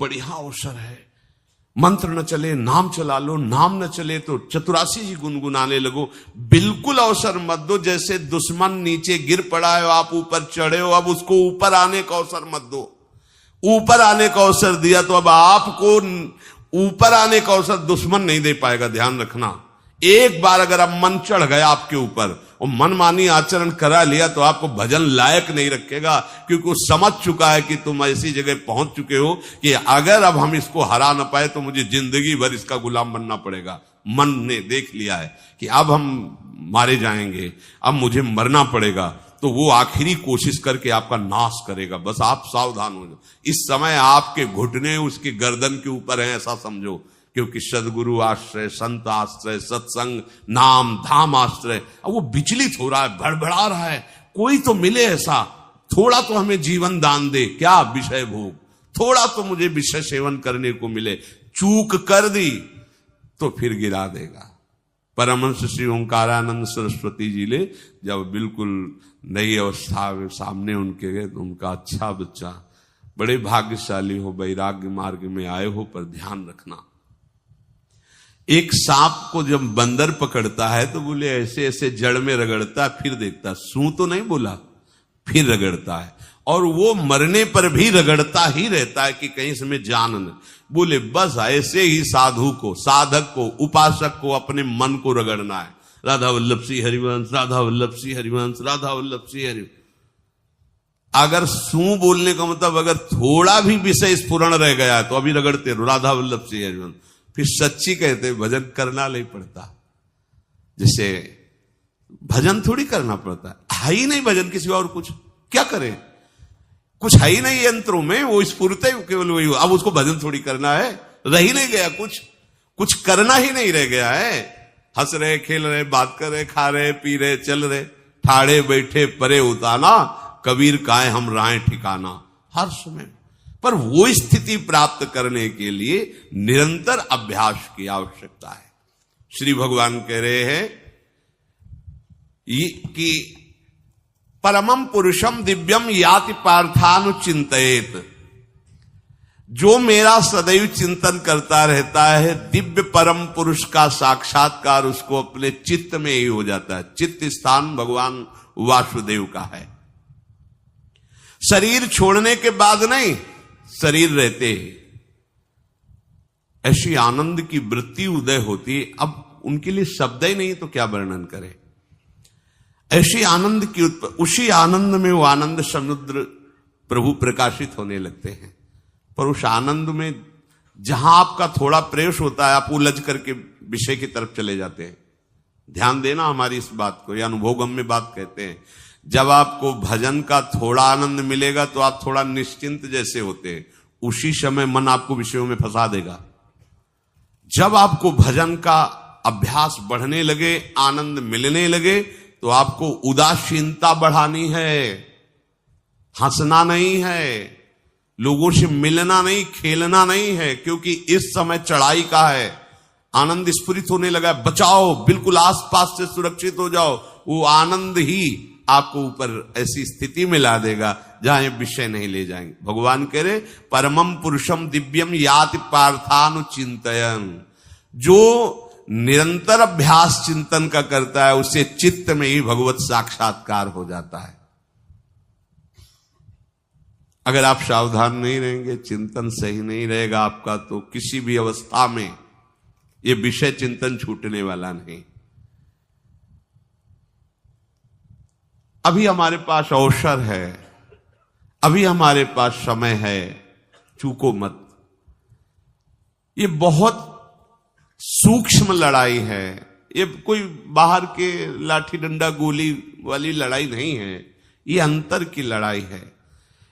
बढ़िया अवसर है। मंत्र न चले नाम चला लो, नाम न चले तो चतुरासी जी गुनगुनाने लगो। बिल्कुल अवसर मत दो। जैसे दुश्मन नीचे गिर पड़ा है, आप ऊपर चढ़े हो, अब उसको ऊपर आने का अवसर मत दो। ऊपर आने का अवसर दिया तो अब आपको ऊपर आने का अवसर दुश्मन नहीं दे पाएगा। ध्यान रखना, एक बार अगर अब मन चढ़ गया आपके ऊपर और मनमानी आचरण करा लिया तो आपको भजन लायक नहीं रखेगा, क्योंकि वो समझ चुका है कि तुम ऐसी जगह पहुंच चुके हो कि अगर अब हम इसको हरा न पाए तो मुझे जिंदगी भर इसका गुलाम बनना पड़ेगा। मन ने देख लिया है कि अब हम मारे जाएंगे, अब मुझे मरना पड़ेगा, तो वो आखिरी कोशिश करके आपका नाश करेगा। बस आप सावधान हो जाओ। इस समय आपके घुटने उसके गर्दन के ऊपर है, ऐसा समझो, क्योंकि सदगुरु आश्रय, संत आश्रय, सत्संग, नाम धाम आश्रय। अब वो विचलित हो रहा है, भड़बड़ा रहा है, कोई तो मिले ऐसा, थोड़ा तो हमें जीवन दान दे, क्या विषय भोग, थोड़ा तो मुझे विषय सेवन करने को मिले। चूक कर दी तो फिर गिरा देगा। परमहंस श्री ओंकारानंद सरस्वती जी ले जब बिल्कुल नई अवस्था में सामने उनके गए तो उनका, अच्छा बच्चा, बड़े भाग्यशाली हो, वैराग्य मार्ग में आए हो, पर ध्यान रखना, एक सांप को जब बंदर पकड़ता है तो बोले ऐसे ऐसे जड़ में रगड़ता, फिर देखता, सू तो नहीं बोला, फिर रगड़ता है, और वो मरने पर भी रगड़ता ही रहता है कि कहीं इसमें जान न। बोले बस ऐसे ही साधु को, साधक को, उपासक को अपने मन को रगड़ना है। राधा वल्लभ श्री हरिवंश, राधा वल्लभ श्री हरिवंश, राधा वल्लभ श्री हरिवंश। अगर सू बोलने का मतलब अगर थोड़ा भी विषय स्फुरण रह गया है तो अभी रगड़ते रहो, राधा वल्लभ श्री हरिवंश। फिर सच्ची कहते भजन करना नहीं पड़ता। जैसे भजन थोड़ी करना पड़ता है ही नहीं भजन, किसी और कुछ क्या करे, कुछ है ही नहीं यंत्रों में, वो स्फुरते केवल वही। अब उसको भजन थोड़ी करना है, रह ही नहीं गया, कुछ करना ही नहीं रह गया है। हंस रहे, खेल रहे, बात कर रहे, खा रहे, पी रहे, चल रहे, ठाड़े बैठे परे उताना, कबीर काहे हम राय ठिकाना। हर समय पर वो स्थिति प्राप्त करने के लिए निरंतर अभ्यास की आवश्यकता है। श्री भगवान कह रहे हैं कि परमम पुरुषम दिव्यम याति पार्थानुचिंतयेत। जो मेरा सदैव चिंतन करता रहता है, दिव्य परम पुरुष का साक्षात्कार उसको अपने चित्त में ही हो जाता है। चित्त स्थान भगवान वासुदेव का है। शरीर छोड़ने के बाद नहीं, शरीर रहते ही ऐसी आनंद की वृत्ति उदय होती है। अब उनके लिए शब्द ही नहीं तो क्या वर्णन करें। ऐसी आनंद की उसी आनंद में वो आनंद समुद्र प्रभु प्रकाशित होने लगते हैं। पर उस आनंद में जहां आपका थोड़ा प्रवेश होता है, आप उलझ करके विषय की तरफ चले जाते हैं। ध्यान देना हमारी इस बात को, यह अनुभवगम्य बात कहते हैं। जब आपको भजन का थोड़ा आनंद मिलेगा तो आप थोड़ा निश्चिंत जैसे होते हैं, उसी समय मन आपको विषयों में फंसा देगा। जब आपको भजन का अभ्यास बढ़ने लगे, आनंद मिलने लगे, तो आपको उदासीनता बढ़ानी है, हंसना नहीं है, लोगों से मिलना नहीं, खेलना नहीं है, क्योंकि इस समय चढ़ाई का है। आनंद स्फुरित होने लगा, बचाओ, बिल्कुल आसपास से सुरक्षित हो जाओ। वो आनंद ही आपको ऊपर ऐसी स्थिति में ला देगा जहां ये विषय नहीं ले जाएंगे। भगवान कह रहे परमम पुरुषम दिव्यम याति पार्थानुचिंतयन्। जो निरंतर अभ्यास चिंतन का करता है, उसे चित्त में ही भगवत साक्षात्कार हो जाता है। अगर आप सावधान नहीं रहेंगे, चिंतन सही नहीं रहेगा आपका, तो किसी भी अवस्था में ये विषय चिंतन छूटने वाला नहीं। अभी हमारे पास अवसर है, अभी हमारे पास समय है, चूको मत। ये बहुत सूक्ष्म लड़ाई है, ये कोई बाहर के लाठी डंडा गोली वाली लड़ाई नहीं है, ये अंतर की लड़ाई है।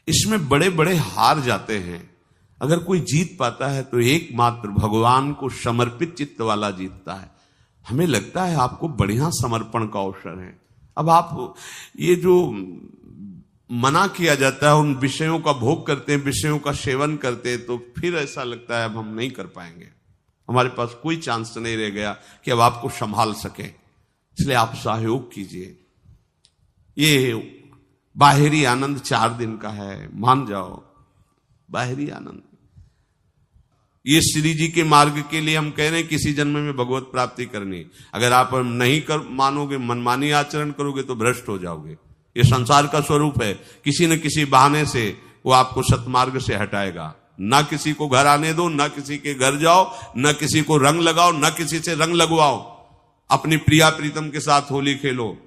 इसमें बड़े बड़े हार जाते हैं। अगर कोई जीत पाता है तो एकमात्र भगवान को समर्पित चित्त वाला जीतता है। हमें लगता है आपको बढ़िया समर्पण का अवसर है। अब आप ये जो मना किया जाता है, उन विषयों का भोग करते हैं, विषयों का सेवन करते हैं, तो फिर ऐसा लगता है अब हम नहीं कर पाएंगे, हमारे पास कोई चांस नहीं रह गया कि अब आपको संभाल सके। इसलिए आप सहयोग कीजिए। ये बाहरी आनंद 4 दिन का है, मान जाओ, बाहरी आनंद। ये श्री जी के मार्ग के लिए हम कह रहे हैं किसी जन्म में भगवत प्राप्ति करनी। अगर आप नहीं मानोगे, मनमानी आचरण करोगे तो भ्रष्ट हो जाओगे। ये संसार का स्वरूप है, किसी न किसी बहाने से वो आपको सतमार्ग से हटाएगा। ना किसी को घर आने दो, ना किसी के घर जाओ, ना किसी को रंग लगाओ, ना किसी से रंग लगवाओ। अपनी प्रिया प्रीतम के साथ होली खेलो।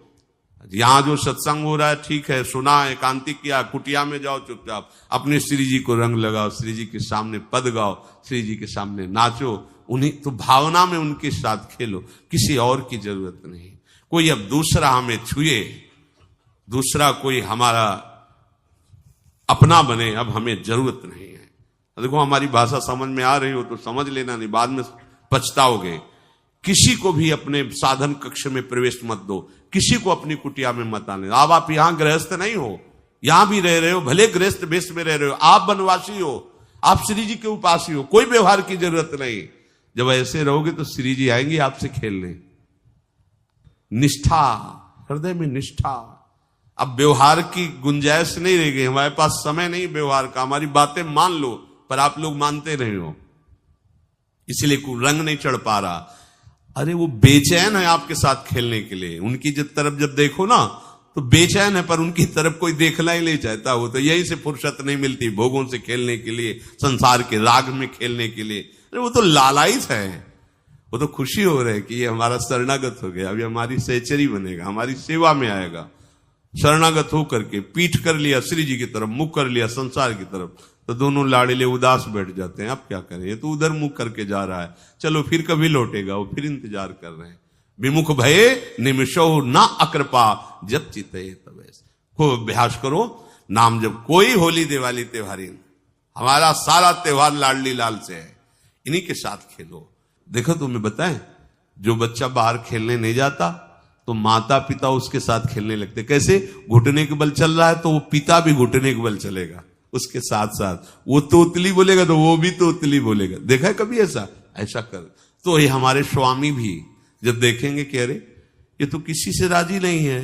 यहां जो सत्संग हो रहा है ठीक है, सुना, एकांतिक किया, कुटिया में जाओ चुपचाप, अपने श्री जी को रंग लगाओ, श्री जी के सामने पद गाओ, श्री जी के सामने नाचो, उन्हीं तो भावना में उनके साथ खेलो, किसी और की जरूरत नहीं। कोई अब दूसरा हमें छुए, दूसरा कोई हमारा अपना बने, अब हमें जरूरत नहीं है। देखो हमारी भाषा समझ में आ रही हो तो समझ लेना, नहीं बाद में पछताओगे। किसी को भी अपने साधन कक्ष में प्रवेश मत दो, किसी को अपनी कुटिया में मत आने। अब आप यहां गृहस्थ नहीं हो, यहां भी रह रहे हो, भले गृहस्थ वेश में रह रहे हो, आप वनवासी हो, आप श्री जी के उपासी हो, कोई व्यवहार की जरूरत नहीं। जब ऐसे रहोगे तो श्री जी आएंगे आपसे खेलने। निष्ठा, हृदय में निष्ठा। अब व्यवहार की गुंजाइश नहीं रह गई, हमारे पास समय नहीं व्यवहार का। हमारी बातें मान लो पर आप लोग मानते नहीं हो, इसलिए कोई रंग नहीं चढ़ पा रहा। अरे वो बेचैन है आपके साथ खेलने के लिए, उनकी तरफ जब देखो ना तो बेचैन है, पर उनकी तरफ कोई देखना ही नहीं चाहता। वो तो यही से फुर्सत नहीं मिलती भोगों से खेलने के लिए, संसार के राग में खेलने के लिए। अरे वो तो लालायित है, वो तो खुशी हो रही है कि ये हमारा शरणागत हो गया, अभी हमारी सहचरी बनेगा, हमारी सेवा में आएगा। शरणागत होकर के पीठ कर लिया श्री जी की तरफ, मुख कर लिया संसार की तरफ, तो दोनों लाड़िले उदास बैठ जाते हैं। अब क्या करें, ये तो उधर मुख करके जा रहा है, चलो फिर कभी लौटेगा, वो फिर इंतजार कर रहे हैं। विमुख भये निमिषो ना अकृपा, जब चिते तब। खूब अभ्यास करो नाम जब। कोई होली दिवाली त्योहारी, हमारा सारा त्योहार लाडली लाल से है, इन्हीं के साथ खेलो। देखो तुम्हें बताएं, जो बच्चा बाहर खेलने नहीं जाता तो माता पिता उसके साथ खेलने लगते। कैसे? घुटने के बल चल रहा है तो वो पिता भी घुटने के बल चलेगा उसके साथ साथ। वो तोतली बोलेगा तो वो भी तोतली बोलेगा। देखा है कभी ऐसा? ऐसा कर। तो ये हमारे स्वामी भी जब देखेंगे कि अरे ये तो किसी से राजी नहीं है,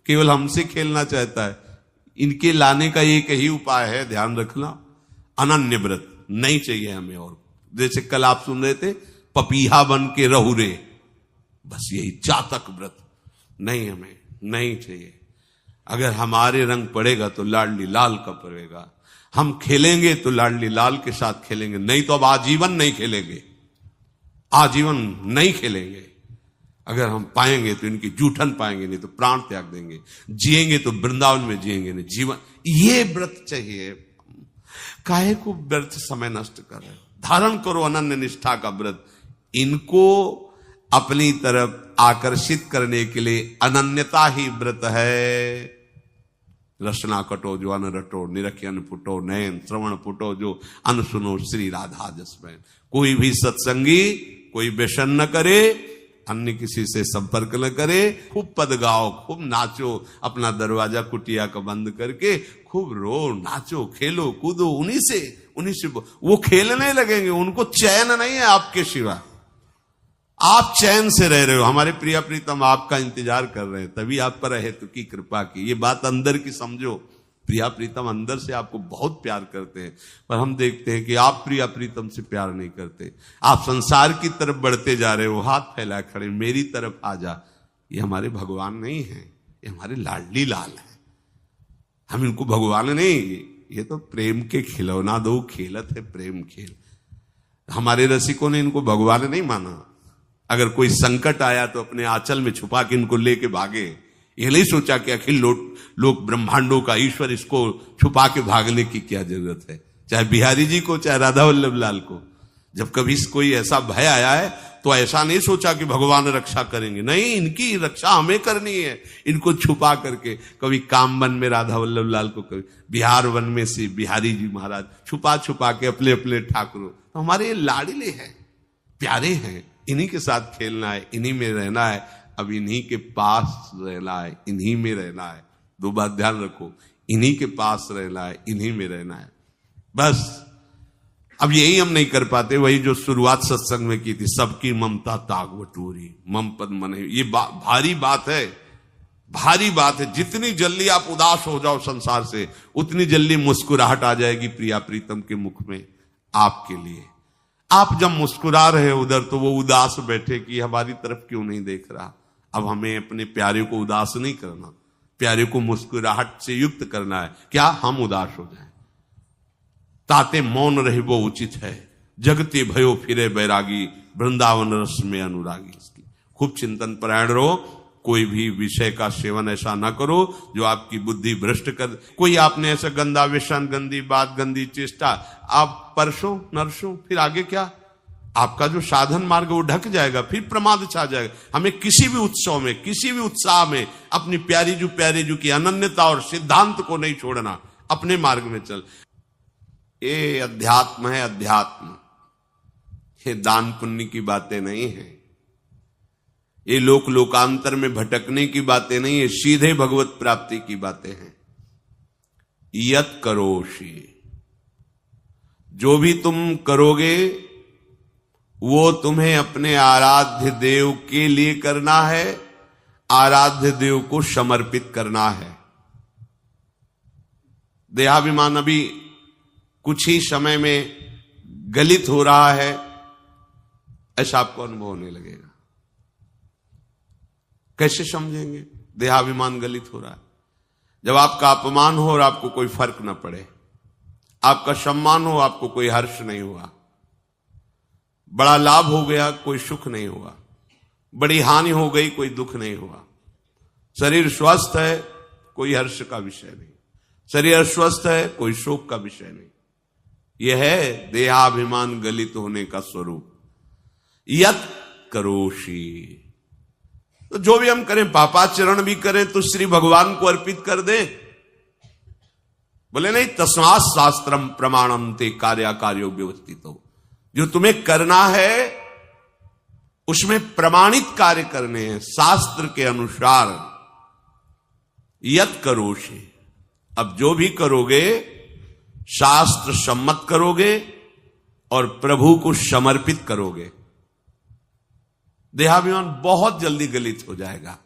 केवल हमसे खेलना चाहता है, इनके लाने का एक ही उपाय है, ध्यान रखना, अनन्य व्रत नहीं चाहिए हमें। और जैसे कल आप सुन रहे थे, पपीहा बन के रहू रे, बस यही चातक व्रत नहीं, हमें नहीं चाहिए। अगर हमारे रंग पड़ेगा तो लाडली लाल का पड़ेगा, हम खेलेंगे तो लाडली लाल के साथ खेलेंगे, नहीं तो अब आजीवन नहीं खेलेंगे, आजीवन नहीं खेलेंगे। अगर हम पाएंगे तो इनकी जूठन पाएंगे, नहीं तो प्राण त्याग देंगे। जिएंगे तो वृंदावन में जिएंगे, नहीं जीवन। ये व्रत चाहिए। काहे को व्यर्थ समय नष्ट कर रहे हो? धारण करो अनन्य निष्ठा का व्रत। इनको अपनी तरफ आकर्षित करने के लिए अनन्यता ही व्रत है। रसना कटो जो अन रटो, निरखी अन फुटो, नयन श्रवण फुटो जो अन सुनो, श्री राधा जसमैन। कोई भी सत्संगी कोई व्यसन न करे, अन्य किसी से संपर्क न करे, खूब पद गाओ, खूब नाचो, अपना दरवाजा कुटिया का बंद करके खूब रो, नाचो, खेलो, कूदो, उन्हीं से वो खेलने लगेंगे। उनको चैन नहीं है आपके सिवा, आप चैन से रह रहे हो। हमारे प्रिया प्रीतम आपका इंतजार कर रहे हैं, तभी आप पर है तो की कृपा की। ये बात अंदर की समझो, प्रिया प्रीतम अंदर से आपको बहुत प्यार करते हैं, पर हम देखते हैं कि आप प्रिया प्रीतम से प्यार नहीं करते। आप संसार की तरफ बढ़ते जा रहे हो, हाथ फैला खड़े, मेरी तरफ आ जा। ये हमारे भगवान नहीं है, ये हमारे लाडली लाल है। हम इनको भगवान नहीं, ये तो प्रेम के खिलौना दो खेलत है, प्रेम खेल। हमारे रसिकों ने इनको भगवान नहीं माना। अगर कोई संकट आया तो अपने आंचल में छुपा के इनको लेके भागे। ये नहीं सोचा कि अखिल लोक ब्रह्मांडों का ईश्वर, इसको छुपा के भागने की क्या जरूरत है। चाहे बिहारी जी को, चाहे राधा वल्लभ लाल को, जब कभी कोई ऐसा भय आया है तो ऐसा नहीं सोचा कि भगवान रक्षा करेंगे, नहीं, इनकी रक्षा हमें करनी है। इनको छुपा करके, कभी काम वन में राधा वल्लभ लाल को, कभी बिहार वन में से बिहारी जी महाराज, छुपा छुपा के अपने अपने ठाकुरों। तो हमारे ये लाडले हैं, प्यारे हैं, इन्हीं के साथ खेलना है, इन्हीं में रहना है। अब इन्हीं के पास रहना है, इन्हीं में रहना है। दो बात ध्यान रखो, इन्हीं के पास रहना है, इन्हीं में रहना है, बस। अब यही हम नहीं कर पाते, वही जो शुरुआत सत्संग में की थी, सबकी ममता ताग बटोरी, मम पद मन। ये भारी बात है, भारी बात है। जितनी जल्दी आप उदास हो जाओ संसार से, उतनी जल्दी मुस्कुराहट आ जाएगी प्रिया प्रीतम के मुख में आपके लिए। आप जब मुस्कुरा रहे उधर तो वो उदास बैठे कि हमारी तरफ क्यों नहीं देख रहा। अब हमें अपने प्यारे को उदास नहीं करना, प्यारे को मुस्कुराहट से युक्त करना है। क्या हम उदास हो जाएं? ताते मौन रहे वो उचित है, जगते भयो फिरे बैरागी, वृंदावन रस में अनुरागी। इसकी खूब चिंतन परायण रहो, कोई भी विषय का सेवन ऐसा ना करो जो आपकी बुद्धि भ्रष्ट कर। कोई आपने ऐसा गंदा व्यसन, गंदी बात, गंदी चेष्टा आप परसों नरसों, फिर आगे क्या? आपका जो साधन मार्ग वो ढक जाएगा, फिर प्रमाद छा जाएगा। हमें किसी भी उत्सव में, किसी भी उत्साह में अपनी प्यारी जू की अनन्यता और सिद्धांत को नहीं छोड़ना, अपने मार्ग में चल। ये अध्यात्म है, अध्यात्म। ये दान पुण्य की बातें नहीं है, ये लोकांतर में भटकने की बातें नहीं है, सीधे भगवत प्राप्ति की बातें हैं। यत करोषि, जो भी तुम करोगे वो तुम्हें अपने आराध्य देव के लिए करना है, आराध्य देव को समर्पित करना है। देहाभिमान अभी कुछ ही समय में गलित हो रहा है, ऐसा आपको अनुभव होने लगेगा। कैसे समझेंगे देहाभिमान गलित हो रहा है? जब आपका अपमान हो और आपको कोई फर्क न पड़े, आपका सम्मान हो, आपको कोई हर्ष नहीं हुआ, बड़ा लाभ हो गया, कोई सुख नहीं हुआ, बड़ी हानि हो गई, कोई दुख नहीं हुआ, शरीर स्वस्थ है, कोई हर्ष का विषय नहीं, शरीर अस्वस्थ है, कोई शोक का विषय नहीं। यह है देहाभिमान गलित होने का स्वरूप। यत करोषि, तो जो भी हम करें, पापाचरण भी करें तो श्री भगवान को अर्पित कर दें। बोले नहीं, तस्मात् शास्त्रम प्रमाणम ते कार्याकार्यो व्यवस्थितो। जो तुम्हें करना है उसमें प्रमाणित कार्य करने हैं, शास्त्र के अनुसार। यत करोषि, अब जो भी करोगे शास्त्र सम्मत करोगे और प्रभु को समर्पित करोगे, देहाभिमान बहुत जल्दी गलित हो जाएगा।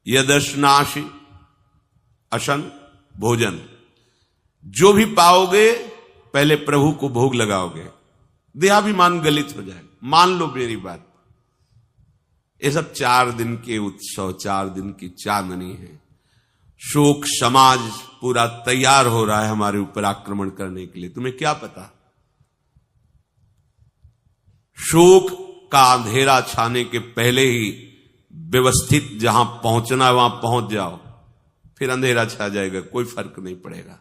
यदश्नाशी, अशन भोजन, जो भी पाओगे पहले प्रभु को भोग लगाओगे, देहाभिमान गलित हो जाएगा। मान लो मेरी बात, ये सब 4 दिन के उत्सव, 4 दिन की चांदनी है। शोक समाज पूरा तैयार हो रहा है हमारे ऊपर आक्रमण करने के लिए। तुम्हें क्या पता? शोक का अंधेरा छाने के पहले ही व्यवस्थित जहां पहुंचना है वहां पहुंच जाओ, फिर अंधेरा छा जाएगा, कोई फर्क नहीं पड़ेगा।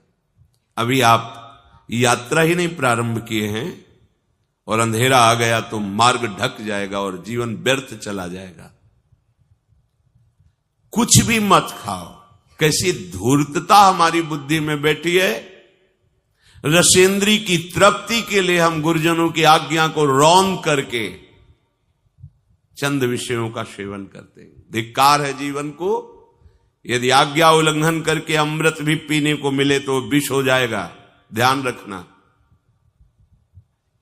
अभी आप यात्रा ही नहीं प्रारंभ किए हैं और अंधेरा आ गया तो मार्ग ढक जाएगा और जीवन व्यर्थ चला जाएगा। कुछ भी मत खाओ। कैसी धूर्तता हमारी बुद्धि में बैठी है। रसेंद्री की तृप्ति के लिए हम गुरुजनों की आज्ञा को रौन करके चंद विषयों का सेवन करते हैं। धिक्कार है जीवन को। यदि आज्ञा उल्लंघन करके अमृत भी पीने को मिले तो विष हो जाएगा, ध्यान रखना।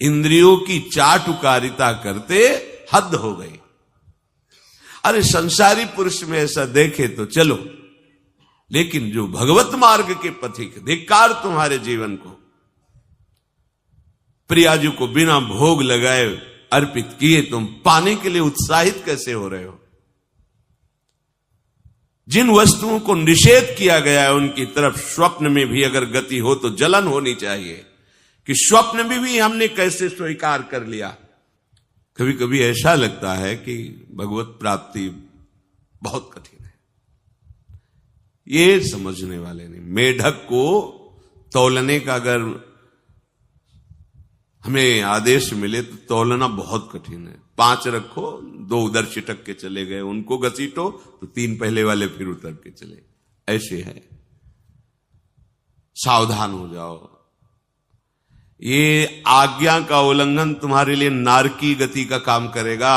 इंद्रियों की चाटुकारिता करते हद हो गई। अरे संसारी पुरुष में ऐसा देखे तो चलो, लेकिन जो भगवत मार्ग के पथिक, धिक्कार तुम्हारे जीवन को। प्रियाजू को बिना भोग लगाए अर्पित किए तुम पाने के लिए उत्साहित कैसे हो रहे हो? जिन वस्तुओं को निषेध किया गया है उनकी तरफ स्वप्न में भी अगर गति हो तो जलन होनी चाहिए कि स्वप्न में भी हमने कैसे स्वीकार कर लिया। कभी कभी ऐसा लगता है कि भगवत प्राप्ति बहुत कठिन है, ये समझने वाले नहीं। मेढक को तौलने का अगर हमें आदेश मिले तो तौलना बहुत कठिन है। 5 रखो, 2 उधर छिटक के चले गए, उनको घसीटो तो 3 पहले वाले फिर उतर के चले, ऐसे है। सावधान हो जाओ। ये आज्ञा का उल्लंघन तुम्हारे लिए नारकी गति का काम करेगा।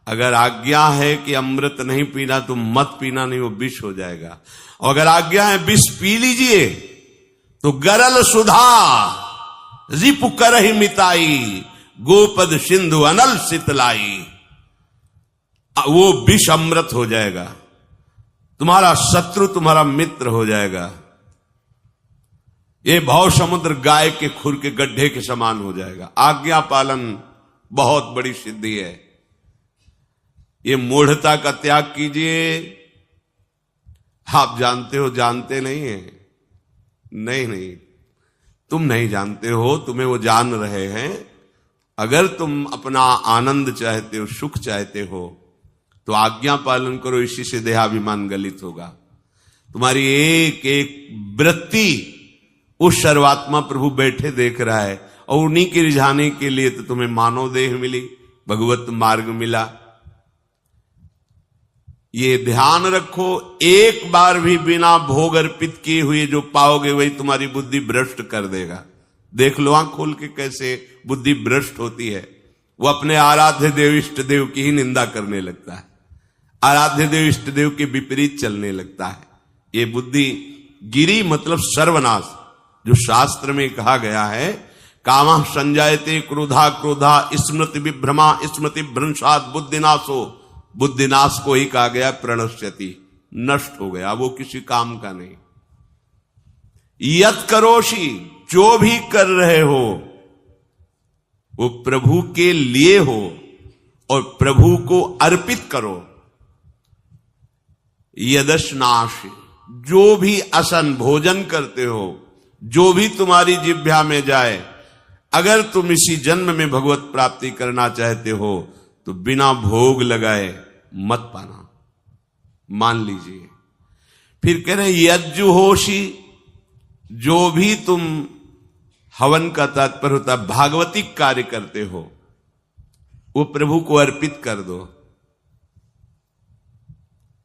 अगर आज्ञा है कि अमृत नहीं पीना तो मत पीना, नहीं वो विष हो जाएगा। और अगर आज्ञा है विष पी लीजिए तो गरल सुधा रिपु करहि मिताई, गोपद सिंधु अनल शीतलाई। वो विष अमृत हो जाएगा, तुम्हारा शत्रु तुम्हारा मित्र हो जाएगा। ये भव समुद्र गाय के खुर के गड्ढे के समान हो जाएगा। आज्ञा पालन बहुत बड़ी सिद्धि है। ये मूढ़ता का त्याग कीजिए। आप जानते हो, जानते नहीं है? नहीं, तुम नहीं जानते हो, तुम्हें वो जान रहे हैं। अगर तुम अपना आनंद चाहते हो, सुख चाहते हो, तो आज्ञा पालन करो। इसी से देहाभिमान गलित होगा। तुम्हारी एक एक वृत्ति उस सर्वात्मा प्रभु बैठे देख रहा है, और उन्हीं के रिझाने के लिए तो तुम्हें मानव देह मिली, भगवत मार्ग मिला। ये ध्यान रखो, एक बार भी बिना भोग अर्पित किए हुए जो पाओगे वही तुम्हारी बुद्धि भ्रष्ट कर देगा। देख लो आंख खोल के कैसे बुद्धि भ्रष्ट होती है। वो अपने आराध्य देव इष्ट देव की ही निंदा करने लगता है, आराध्य देव इष्ट देव के विपरीत चलने लगता है। ये बुद्धि गिरी मतलब सर्वनाश, जो शास्त्र में कहा गया है, कामः संजायते क्रोधा क्रोधा स्मृति विभ्रमा स्मृति भ्रंशात् बुद्धिनाशो। बुद्धिनाश को ही कहा गया प्रणश्यति, नष्ट हो गया, वो किसी काम का नहीं। यत करोषि, जो भी कर रहे हो वो प्रभु के लिए हो और प्रभु को अर्पित करो। यदश्नाश, जो भी असन भोजन करते हो, जो भी तुम्हारी जिह्वा में जाए, अगर तुम इसी जन्म में भगवत प्राप्ति करना चाहते हो तो बिना भोग लगाए मत पाना, मान लीजिए। फिर कह रहे यज्जुहोषि, जो भी तुम हवन का तात्पर्य होता है भागवतिक कार्य करते हो, वो प्रभु को अर्पित कर दो,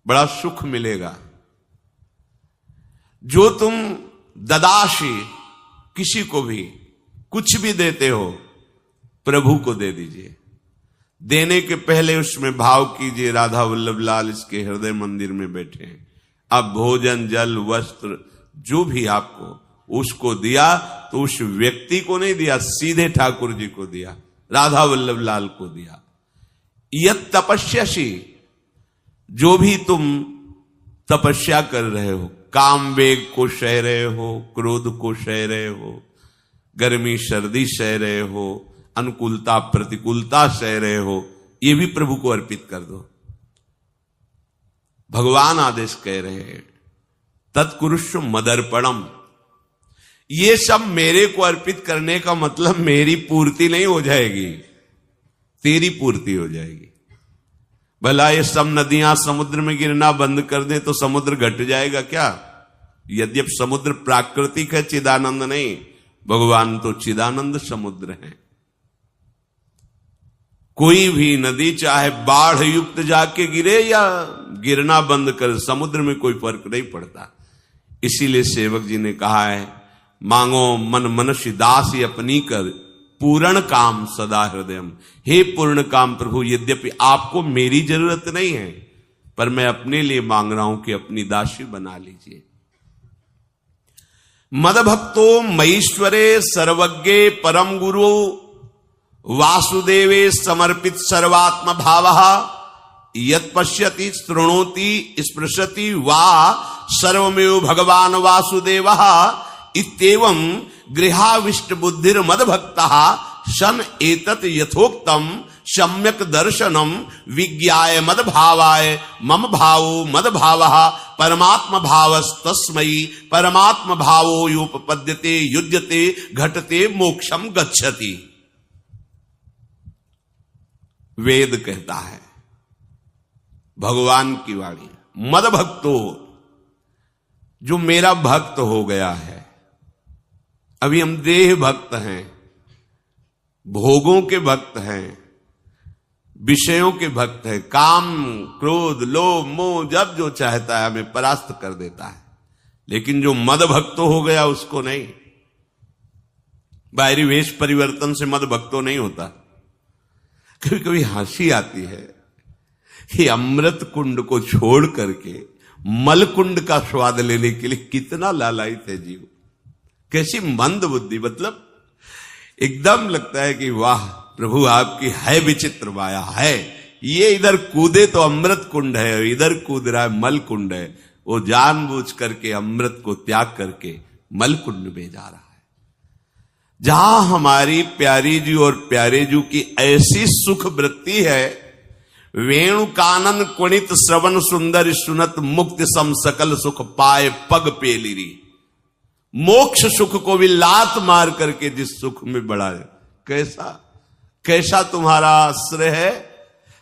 बड़ा सुख मिलेगा। जो तुम ददाशी, किसी को भी कुछ भी देते हो, प्रभु को दे दीजिए। देने के पहले उसमें भाव कीजिए, राधा वल्लभ लाल इसके हृदय मंदिर में बैठे हैं। अब भोजन जल वस्त्र जो भी आपको उसको दिया तो उस व्यक्ति को नहीं दिया, सीधे ठाकुर जी को दिया, राधा वल्लभ लाल को दिया। यत तपस्यासी, जो भी तुम तपस्या कर रहे हो, काम वेग को सह रहे हो, क्रोध को सह रहे हो, गर्मी सर्दी सह रहे हो, अनुकूलता प्रतिकूलता सह रहे हो, ये भी प्रभु को अर्पित कर दो। भगवान आदेश कह रहे हैं तत्कुरुष्व मदर्पणम। ये सब मेरे को अर्पित करने का मतलब मेरी पूर्ति नहीं हो जाएगी, तेरी पूर्ति हो जाएगी। भला ये सब नदियां समुद्र में गिरना बंद कर दें तो समुद्र घट जाएगा क्या? यद्यपि समुद्र प्राकृतिक है, चिदानंद नहीं। भगवान तो चिदानंद समुद्र है। कोई भी नदी चाहे बाढ़ युक्त जाके गिरे या गिरना बंद कर, समुद्र में कोई फर्क नहीं पड़ता। इसीलिए सेवक जी ने कहा है, मांगो मन मनुष्य दास अपनी कर, पूर्ण काम सदा हृदयम। हे पूर्ण काम प्रभु, यद्यपि आपको मेरी जरूरत नहीं है, पर मैं अपने लिए मांग रहा हूं कि अपनी दासी बना लीजिए। मद भक्तो मईश्वरे सर्वज्ञे परम गुरु वासुदेवे समर्पित सर्वात्म भावः यत् पश्यति शृणोति स्पृशति वा सर्वमेव भगवान वासुदेवः इत्येवं गृहाविष्ट बुद्धिर मद भक्तः सन एतत् यथोक्तम सम्यक दर्शनम विज्ञाय मद भावाय मम भावो मद भावः परमात्म भावस्तस्मै परमात्म भावो योपपद्यते युज्यते घटते मोक्षम गच्छति। वेद कहता है, भगवान की वाणी, मद भक्तो, जो मेरा भक्त हो गया है। अभी हम देह भक्त हैं, भोगों के भक्त हैं, विषयों के भक्त हैं। काम क्रोध लोभ मोह जब जो चाहता है हमें परास्त कर देता है, लेकिन जो मद भक्त हो गया उसको नहीं। बाहरी वेश परिवर्तन से मद भक्तो नहीं होता। कभी कभी हंसी आती है कि अमृत कुंड को छोड़ करके मल कुंड का स्वाद लेने के लिए कितना लालायित है जीव। कैसी मंद बुद्धि, मतलब एकदम लगता है कि वाह प्रभु आपकी है विचित्र माया है। ये इधर कूदे तो अमृत कुंड है, इधर कूद रहा है मल कुंड है। वो जानबूझ करके अमृत को त्याग करके मलकुंड में जा रहा है। जहां हमारी प्यारी जी और प्यारे जी की ऐसी सुख वृत्ति है, वेणु कानन कुणित श्रवण सुंदर सुनत मुक्ति सम सकल सुख पाए पग पेलिरी। मोक्ष सुख को भी लात मार करके जिस सुख में बढ़ा है, कैसा तुम्हारा आश्रय है।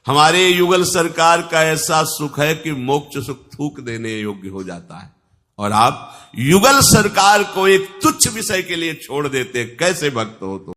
हमारे युगल सरकार का ऐसा सुख है कि मोक्ष सुख थूक देने योग्य हो जाता है, और आप युगल सरकार को एक तुच्छ विषय के लिए छोड़ देते। कैसे भक्त हो तुम।